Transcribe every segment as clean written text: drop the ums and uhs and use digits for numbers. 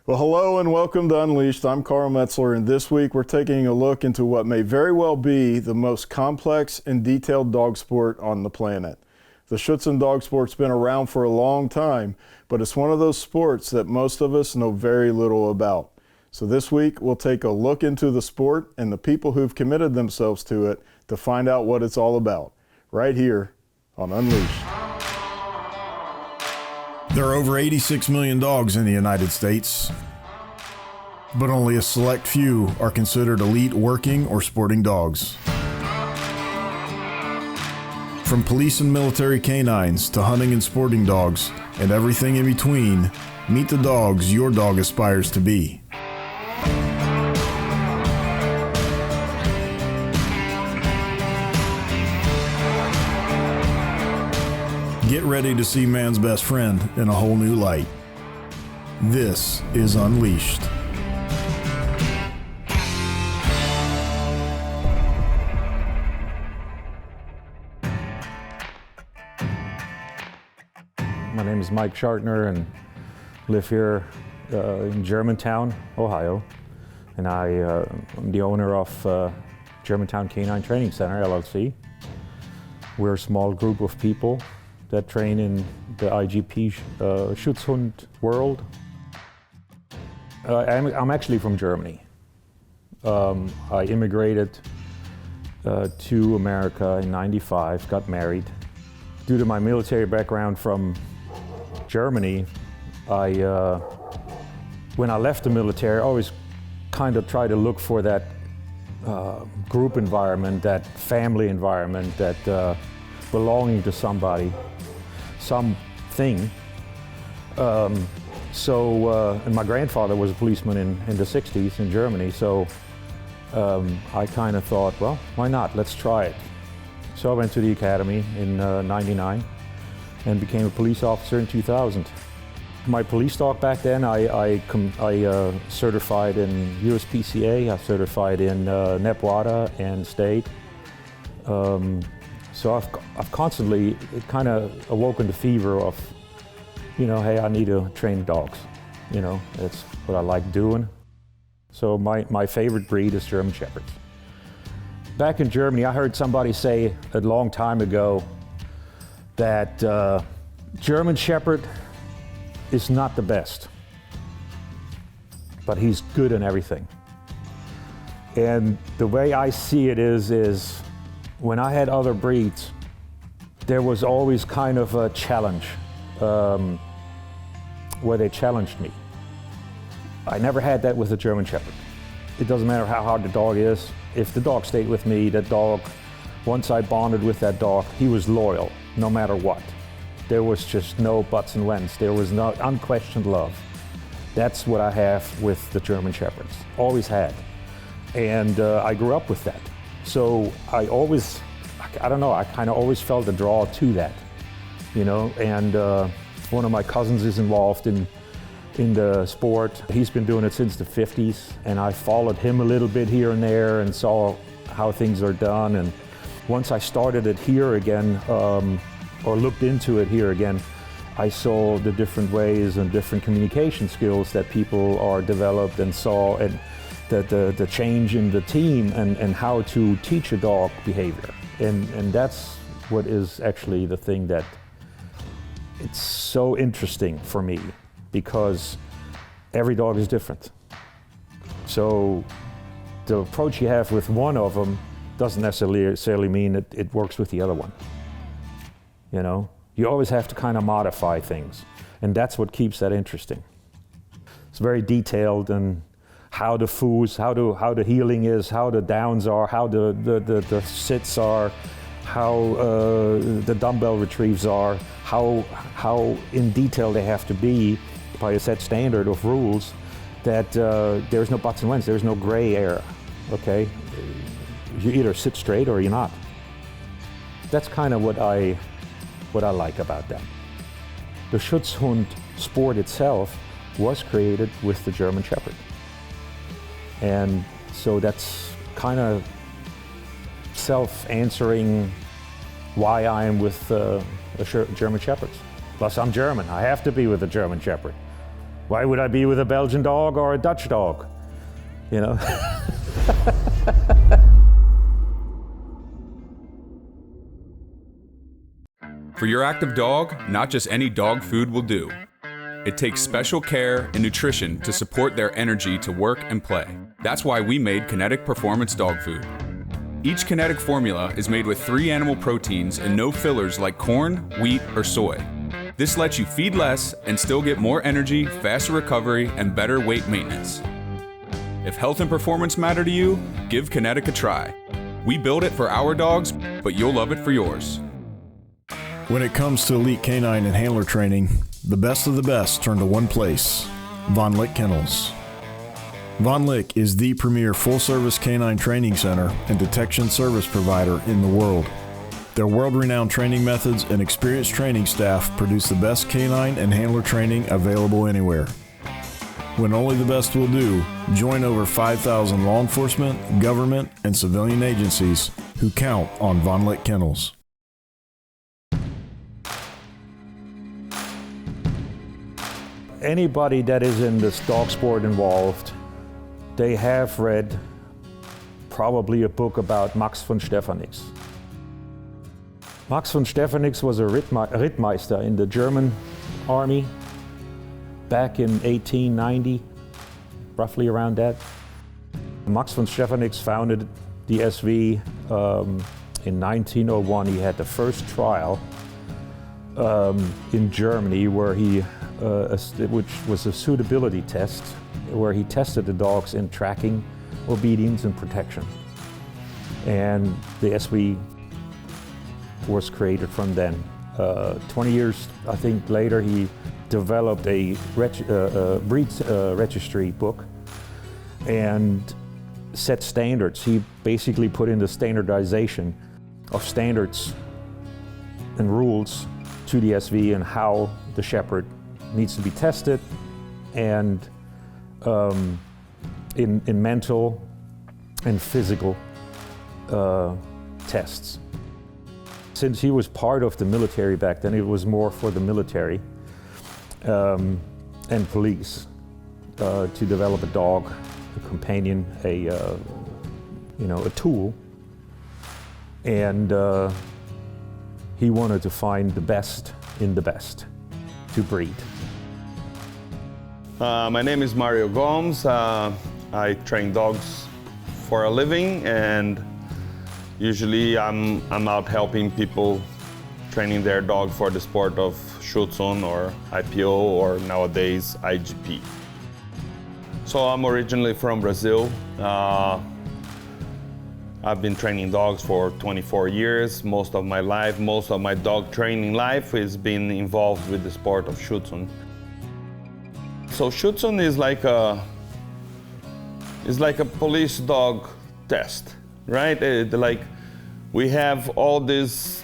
Well, hello and welcome to Unleashed. I'm Carl Metzler, and this week we're taking a look into what may very well be the most complex and detailed dog sport on the planet. The Schutzhund dog sport's been around for a long time, but it's one of those sports that most of us know very little about. So this week we'll take a look into the sport and the people who've committed themselves to it to find out what it's all about, right here on Unleashed. There are over 86 million dogs in the United States, but only a select few are considered elite working or sporting dogs. From police and military canines to hunting and sporting dogs and everything in between, meet the dogs your dog aspires to be. Get ready to see man's best friend in a whole new light. This is Unleashed. My name is Mike Schartner and live here in Germantown, Ohio. And I'm the owner of Germantown Canine Training Center, LLC. We're a small group of people that train in the IGP Schutzhund world. I'm actually from Germany. I immigrated to America in '95, got married. Due to my military background from Germany, when I left the military, I always kind of tried to look for that group environment, that family environment, that belonging to somebody, something. And my grandfather was a policeman in the 60s in Germany, so I kind of thought, well, why not? Let's try it. So I went to the academy in '99 and became a police officer in 2000. My police dog back then, I certified in USPCA, I certified in NEPWADA and state. So I've constantly kind of awoken the fever of, hey, I need to train dogs. That's what I like doing. So my favorite breed is German Shepherds. Back in Germany, I heard somebody say a long time ago that German Shepherd is not the best, but he's good in everything. And the way I see it is when I had other breeds, there was always kind of a challenge where they challenged me. I never had that with a German Shepherd. It doesn't matter how hard the dog is. If the dog stayed with me, that dog, once I bonded with that dog, he was loyal no matter what. There was just no buts and whens. There was no unquestioned love. That's what I have with the German Shepherds, always had. And I grew up with that. So I kind of always felt a draw to that, and one of my cousins is involved in the sport. He's been doing it since the 50s, and I followed him a little bit here and there and saw how things are done. And once I started it here again, or looked into it here again, I saw the different ways and different communication skills that people are developed, and saw and the change in the team and how to teach a dog behavior. And that's what is actually the thing that it's so interesting for me, because every dog is different. So the approach you have with one of them doesn't necessarily mean that it works with the other one. You always have to kind of modify things, and that's what keeps that interesting. It's very detailed, and how the foods, how the healing is, how the downs are, how the sits are, how the dumbbell retrieves are, how in detail they have to be by a set standard of rules, that there's no buts and whens, there's no gray area, okay? You either sit straight or you're not. That's kind of what I like about them. The Schutzhund sport itself was created with the German Shepherd. And so that's kind of self-answering why I am with German Shepherds. Plus I'm German, I have to be with a German Shepherd. Why would I be with a Belgian dog or a Dutch dog? You know? For your active dog, not just any dog food will do. It takes special care and nutrition to support their energy to work and play. That's why we made Kinetic Performance Dog Food. Each Kinetic formula is made with 3 animal proteins and no fillers like corn, wheat, or soy. This lets you feed less and still get more energy, faster recovery, and better weight maintenance. If health and performance matter to you, give Kinetic a try. We build it for our dogs, but you'll love it for yours. When it comes to elite canine and handler training, the best of the best turn to one place, Von Lick Kennels. Von Lick is the premier full-service canine training center and detection service provider in the world. Their world-renowned training methods and experienced training staff produce the best canine and handler training available anywhere. When only the best will do, join over 5,000 law enforcement, government, and civilian agencies who count on Von Lick Kennels. Anybody that is in this dog sport involved, they have read probably a book about Max von Stephanix. Max von Stephanix was a Rittmeister in the German army back in 1890, roughly around that. Max von Stephanix founded the SV in 1901. He had the first trial in Germany where he which was a suitability test, where he tested the dogs in tracking, obedience, and protection. And the SV was created from then. 20 years, I think, later, he developed a breed registry book and set standards. He basically put in the standardization of standards and rules to the SV and how the shepherd needs to be tested, and in mental and physical tests. Since he was part of the military back then, it was more for the military and police to develop a dog, a companion, a tool, and he wanted to find the best in the best to breed. My name is Mario Gomes. I train dogs for a living, and usually I'm out helping people training their dog for the sport of Schutzhund or IPO or nowadays IGP. So I'm originally from Brazil. I've been training dogs for 24 years. Most of my life, most of my dog training life has been involved with the sport of Schutzhund. So Schutzhund is like a police dog test, right? Like we have all this,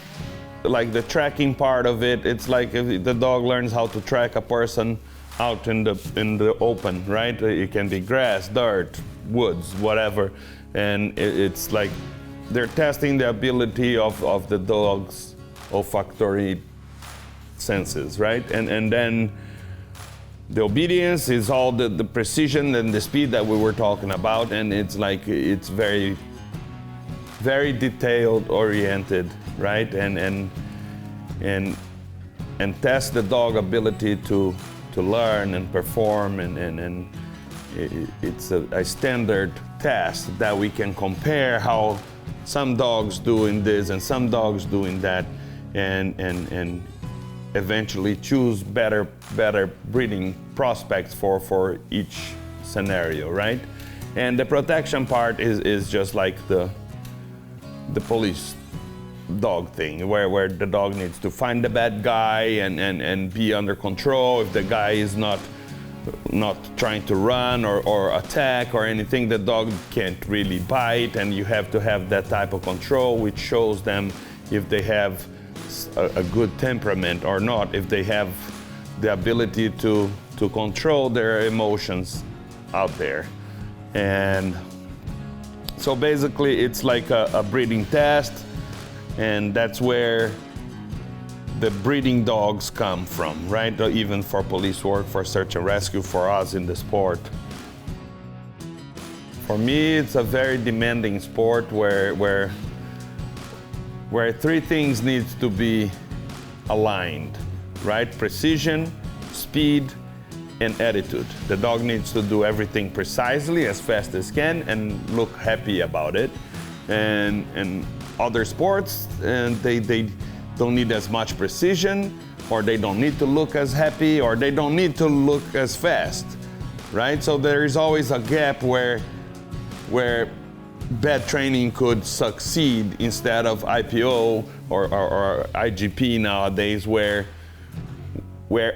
like the tracking part of it. It's like if the dog learns how to track a person out in the open, right? It can be grass, dirt, woods, whatever. And it's like they're testing the ability of the dog's olfactory senses, right? And then the obedience is all the precision and the speed that we were talking about, and it's like it's very, very detailed oriented, right? And test the dog ability to learn and perform, and it's a standard test that we can compare how some dogs doing this and some dogs doing that, and eventually choose better breeding prospects for each scenario, right? And the protection part is just like the police dog thing, where the dog needs to find the bad guy and be under control. If the guy is not trying to run or attack or anything, the dog can't really bite, and you have to have that type of control, which shows them if they have a good temperament or not, if they have the ability to control their emotions out there. And so basically it's like a breeding test, and that's where the breeding dogs come from, right? Even for police work, for search and rescue, for us in the sport. For me, it's a very demanding sport where three things need to be aligned, right? Precision, speed, and attitude. The dog needs to do everything precisely, as fast as can, and look happy about it. And other sports, and they don't need as much precision, or they don't need to look as happy, or they don't need to look as fast, right? So there is always a gap where bad training could succeed instead of IPO or IGP nowadays, where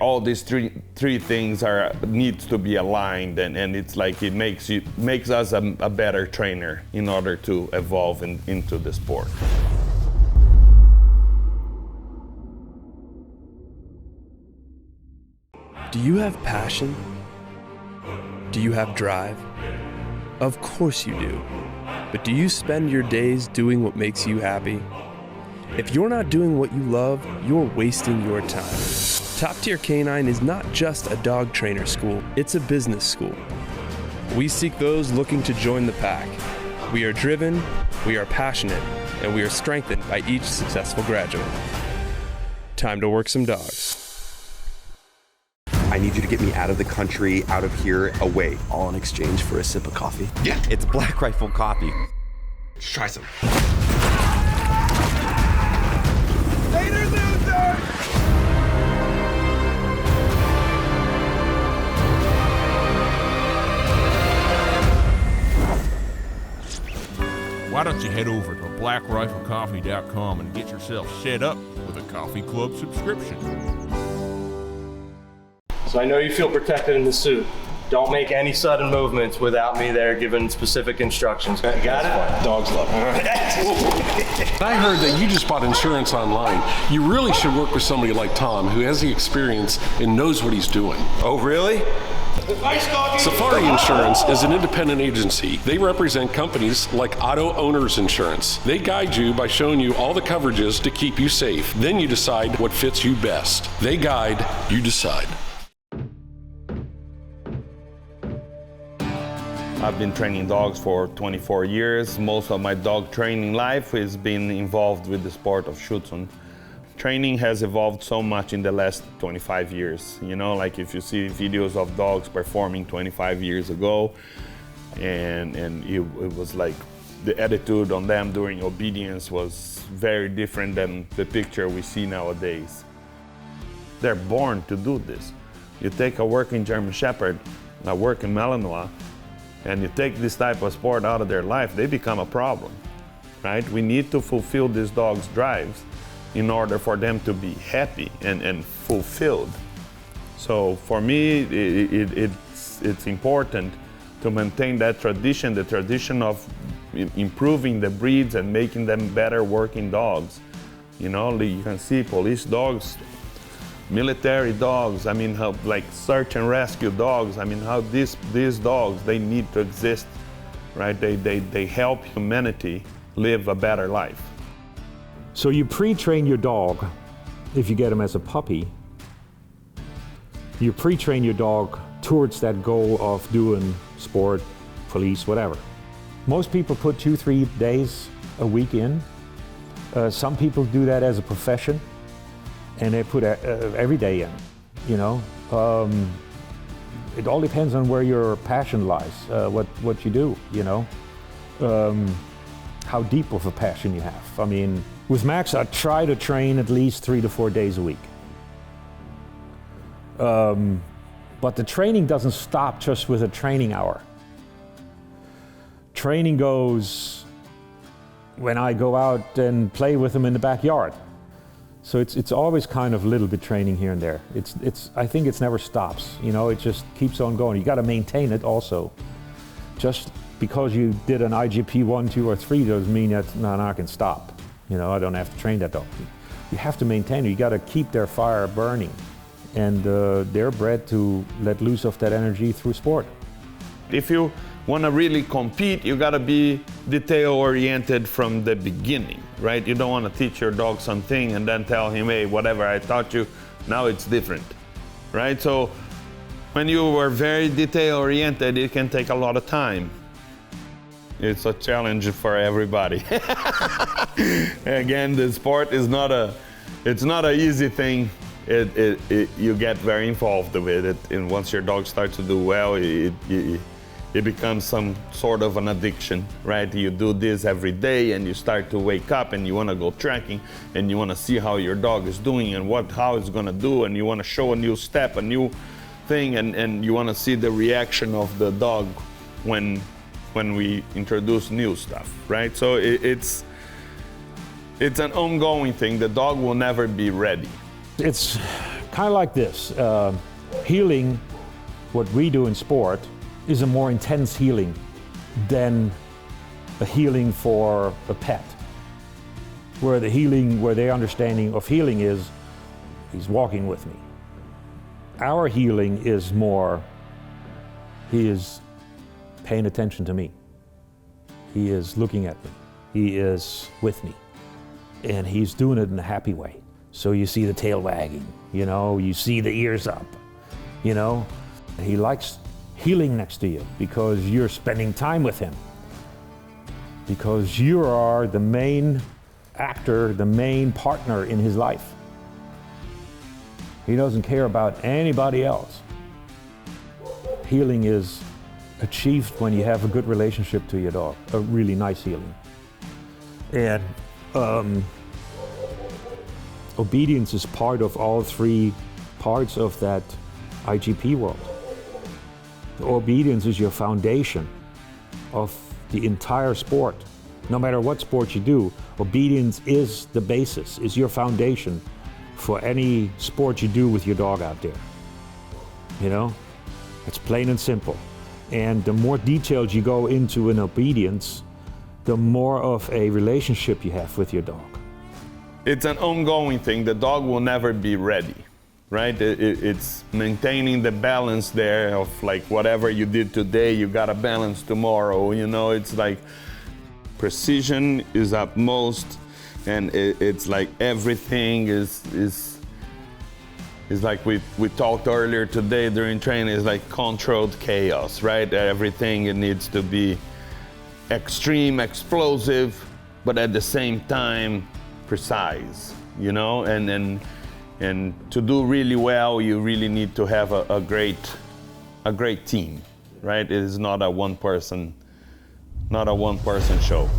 all these three things needs to be aligned, and it's like it makes us a better trainer in order to evolve into the sport. Do you have passion? Do you have drive? Of course you do. But do you spend your days doing what makes you happy? If you're not doing what you love, you're wasting your time. Top Tier Canine is not just a dog trainer school, it's a business school. We seek those looking to join the pack. We are driven, we are passionate, and we are strengthened by each successful graduate. Time to work some dogs. I need you to get me out of the country, out of here, away. All in exchange for a sip of coffee? Yeah, it's Black Rifle Coffee. Let's try some. Later, loser! Why don't you head over to blackriflecoffee.com and get yourself set up with a coffee club subscription. So I know you feel protected in the suit. Don't make any sudden movements without me there giving specific instructions. You got it? Dogs love it. I heard that you just bought insurance online. You really should work with somebody like Tom, who has the experience and knows what he's doing. Oh, really? Safari Insurance is an independent agency. They represent companies like Auto Owners Insurance. They guide you by showing you all the coverages to keep you safe. Then you decide what fits you best. They guide, you decide. I've been training dogs for 24 years. Most of my dog training life has been involved with the sport of Schutzhund. Training has evolved so much in the last 25 years. You know, like if you see videos of dogs performing 25 years ago, and it was like the attitude on them during obedience was very different than the picture we see nowadays. They're born to do this. You take a working German Shepherd, a working Malinois, and you take this type of sport out of their life, they become a problem, right? We need to fulfill these dogs' drives in order for them to be happy and fulfilled. So for me, it's important to maintain that tradition, the tradition of improving the breeds and making them better working dogs. You know, you can see police dogs, military dogs, I mean, how, like search and rescue dogs, I mean, how these dogs, they need to exist, right? They help humanity live a better life. So you pre-train your dog if you get him as a puppy. You pre-train your dog towards that goal of doing sport, police, whatever. Most people put 2-3 days a week in. Some people do that as a profession, and they put every day in, you know. It all depends on where your passion lies, what you do, you know. How deep of a passion you have. I mean, with Max, I try to train at least 3 to 4 days a week. But the training doesn't stop just with a training hour. Training goes when I go out and play with him in the backyard. So it's always kind of a little bit training here and there. I think it never stops, you know, it just keeps on going. You got to maintain it also. Just because you did an IGP 1, 2, or 3 doesn't mean that I can stop. You know, I don't have to train that dog. You have to maintain it. You got to keep their fire burning, and they're bred to let loose of that energy through sport. If you want to really compete, you got to be detail-oriented from the beginning, right? You don't want to teach your dog something and then tell him, hey, whatever I taught you, now it's different, right? So when you were very detail-oriented, it can take a lot of time. It's a challenge for everybody. Again, the sport is it's not an easy thing. You get very involved with it, and once your dog starts to do well, it becomes some sort of an addiction, right? You do this every day, and you start to wake up, and you want to go tracking, and you want to see how your dog is doing and how it's going to do, and you want to show a new step, a new thing, and you want to see the reaction of the dog when we introduce new stuff, right? So it's an ongoing thing. The dog will never be ready. It's kind of like this. Healing, what we do in sport, is a more intense healing than a healing for a pet. Where their understanding of healing is, he's walking with me. Our healing is more, he is paying attention to me. He is looking at me. He is with me. And he's doing it in a happy way. So you see the tail wagging, you see the ears up, He likes healing next to you because you're spending time with him. Because you are the main actor, the main partner in his life. He doesn't care about anybody else. Healing is achieved when you have a good relationship to your dog, a really nice healing. And obedience is part of all three parts of that IGP world. Obedience is your foundation of the entire sport. No matter what sport you do, obedience is the basis, is your foundation for any sport you do with your dog out there. It's plain and simple. And the more detailed you go into an obedience, the more of a relationship you have with your dog. It's an ongoing thing. The dog will never be ready, right? It's maintaining the balance there of like whatever you did today, you got to balance tomorrow. It's like precision is utmost, and it's like everything is like we talked earlier today during training, is like controlled chaos, right? Everything it needs to be extreme, explosive, but at the same time precise, and to do really well, you really need to have a great team, right? It is not a one person show.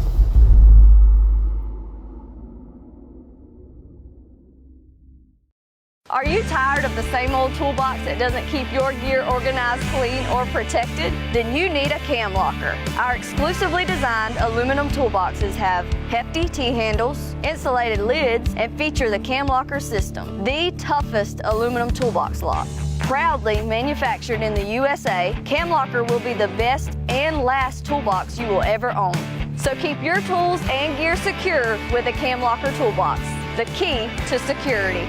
Are you tired of the same old toolbox that doesn't keep your gear organized, clean, or protected? Then you need a cam locker. Our exclusively designed aluminum toolboxes have hefty T-handles, insulated lids, and feature the cam locker system, the toughest aluminum toolbox lock. Proudly manufactured in the USA, Cam Locker will be the best and last toolbox you will ever own. So keep your tools and gear secure with a Cam Locker toolbox, the key to security.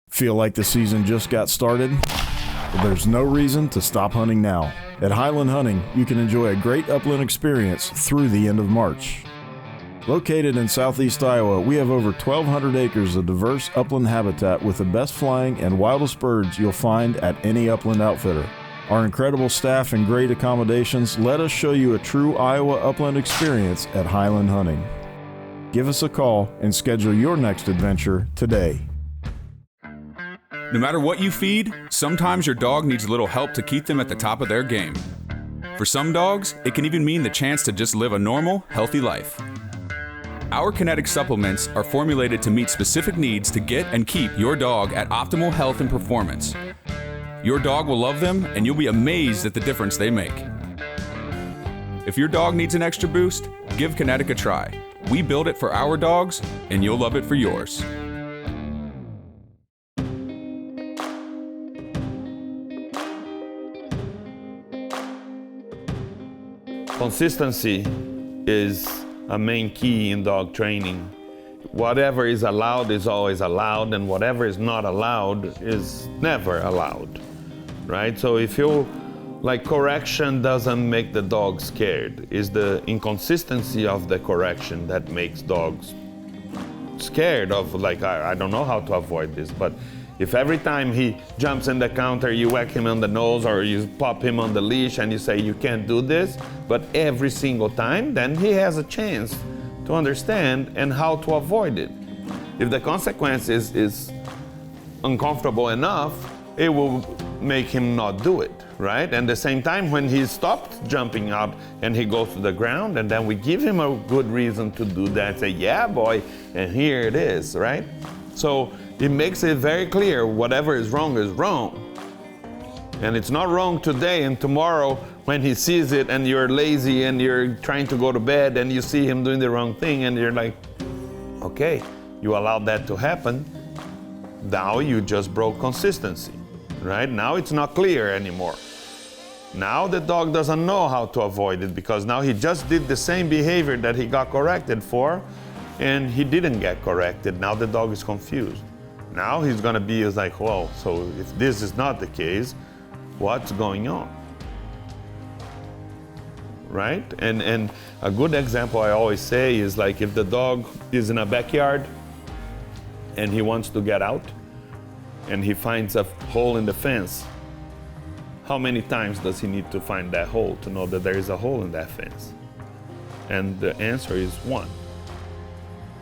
Feel like the season just got started? Well, there's no reason to stop hunting now. At Highland Hunting, you can enjoy a great upland experience through the end of March. Located in southeast Iowa, we have over 1,200 acres of diverse upland habitat with the best flying and wildest birds you'll find at any upland outfitter. Our incredible staff and great accommodations let us show you a true Iowa upland experience at Highland Hunting. Give us a call and schedule your next adventure today. No matter what you feed, sometimes your dog needs a little help to keep them at the top of their game. For some dogs, it can even mean the chance to just live a normal, healthy life. Our Kinetic supplements are formulated to meet specific needs to get and keep your dog at optimal health and performance. Your dog will love them, and you'll be amazed at the difference they make. If your dog needs an extra boost, give Kinetic a try. We build it for our dogs, and you'll love it for yours. Consistency is a main key in dog training. Whatever is allowed is always allowed, and whatever is not allowed is never allowed, right? So if you like correction doesn't make the dog scared. It's the inconsistency of the correction that makes dogs scared of, like, I don't know how to avoid this, but if every time he jumps in the counter, you whack him on the nose or you pop him on the leash and you say you can't do this, but every single time, then he has a chance to understand and how to avoid it. If the consequence is uncomfortable enough, it will make him not do it, right? And at the same time, when he stopped jumping out and he goes to the ground, and then we give him a good reason to do that, say, yeah, boy, and here it is, right? So it makes it very clear whatever is wrong is wrong. And it's not wrong today, and tomorrow when he sees it and you're lazy and you're trying to go to bed and you see him doing the wrong thing and you're like, okay, you allowed that to happen. Now you just broke consistency, right? Now it's not clear anymore. Now the dog doesn't know how to avoid it because now he just did the same behavior that he got corrected for and he didn't get corrected. Now the dog is confused. Now he's gonna be like, well, so if this is not the case, what's going on? Right? And a good example I always say is like if the dog is in a backyard and he wants to get out and he finds a hole in the fence, how many times does he need to find that hole to know that there is a hole in that fence? And the answer is one,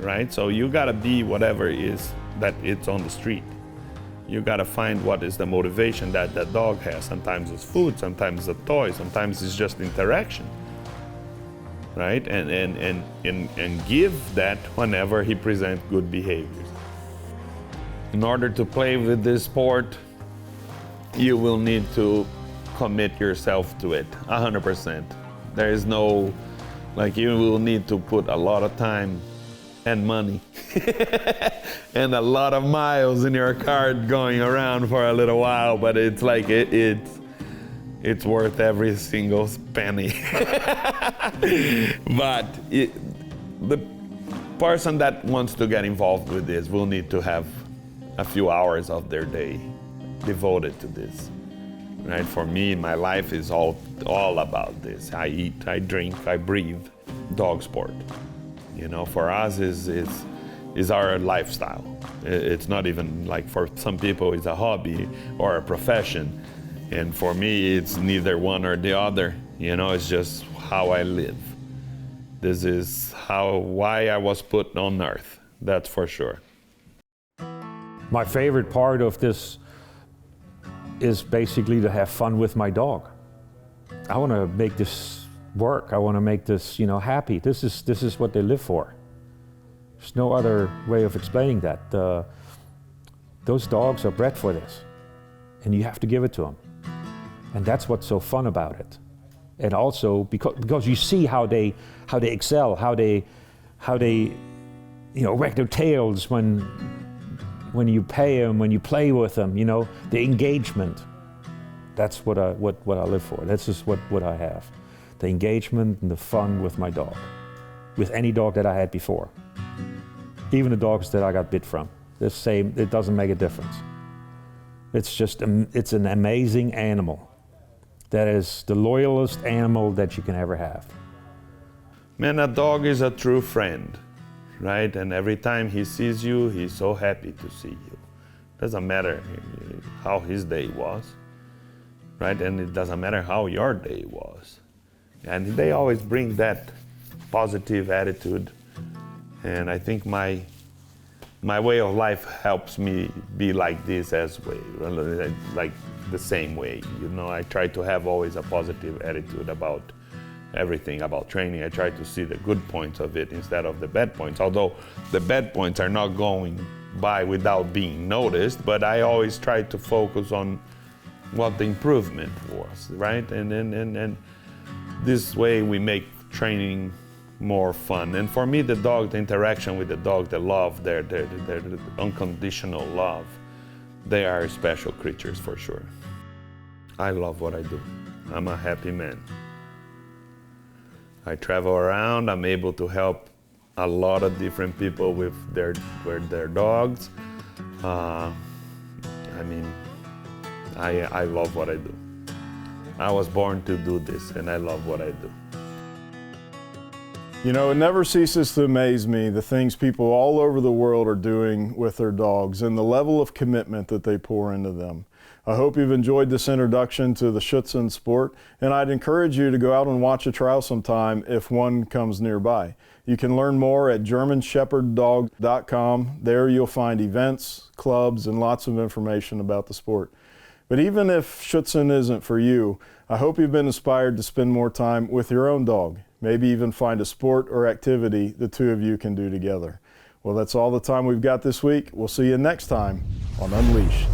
right? So you gotta be whatever it is that it's on the street. You gotta find what is the motivation that that dog has. Sometimes it's food, sometimes it's a toy, sometimes it's just interaction, right? And give that whenever he presents good behaviors. In order to play with this sport, you will need to commit yourself to it 100%. There is no, like, you will need to put a lot of time and money and a lot of miles in your car going around for a little while, but it's like it's worth every single penny. But the person that wants to get involved with this will need to have a few hours of their day devoted to this, right? For me, my life is all about this. I eat, I drink, I breathe dog sport. You know, for us is our lifestyle. It's not even like, for some people it's a hobby or a profession, and for me it's neither one or the other. You know, it's just how I live. This is why I was put on earth, that's for sure. My favorite part of this is basically to have fun with my dog. I want to make this work. I want to make this, you know, happy. This is what they live for. There's no other way of explaining that. Those dogs are bred for this, and you have to give it to them. And that's what's so fun about it. And also because you see how they excel, how they you know, wag their tails when you pay them, when you play with them. You know, the engagement. That's what I live for. That's just what I have. The engagement and the fun with my dog, with any dog that I had before. Even the dogs that I got bit from, the same, it doesn't make a difference. It's just, it's an amazing animal. That is the loyalest animal that you can ever have. Man, a dog is a true friend, right? And every time he sees you, he's so happy to see you. Doesn't matter how his day was, right? And it doesn't matter how your day was. And they always bring that positive attitude. And I think my way of life helps me be like this as well, like the same way. You know, I try to have always a positive attitude about everything, about training. I try to see the good points of it instead of the bad points, although the bad points are not going by without being noticed, but I always try to focus on what the improvement was, right? And this way we make training more fun. And for me, the dog, the interaction with the dog, the love, their unconditional love, they are special creatures for sure. I love what I do. I'm a happy man. I travel around, I'm able to help a lot of different people with their dogs. I mean, I love what I do. I was born to do this, and I love what I do. You know, it never ceases to amaze me the things people all over the world are doing with their dogs and the level of commitment that they pour into them. I hope you've enjoyed this introduction to the Schutzhund sport, and I'd encourage you to go out and watch a trial sometime if one comes nearby. You can learn more at GermanShepherdDog.com. There you'll find events, clubs, and lots of information about the sport. But even if Schutzhund isn't for you, I hope you've been inspired to spend more time with your own dog. Maybe even find a sport or activity the two of you can do together. Well, that's all the time we've got this week. We'll see you next time on Unleashed.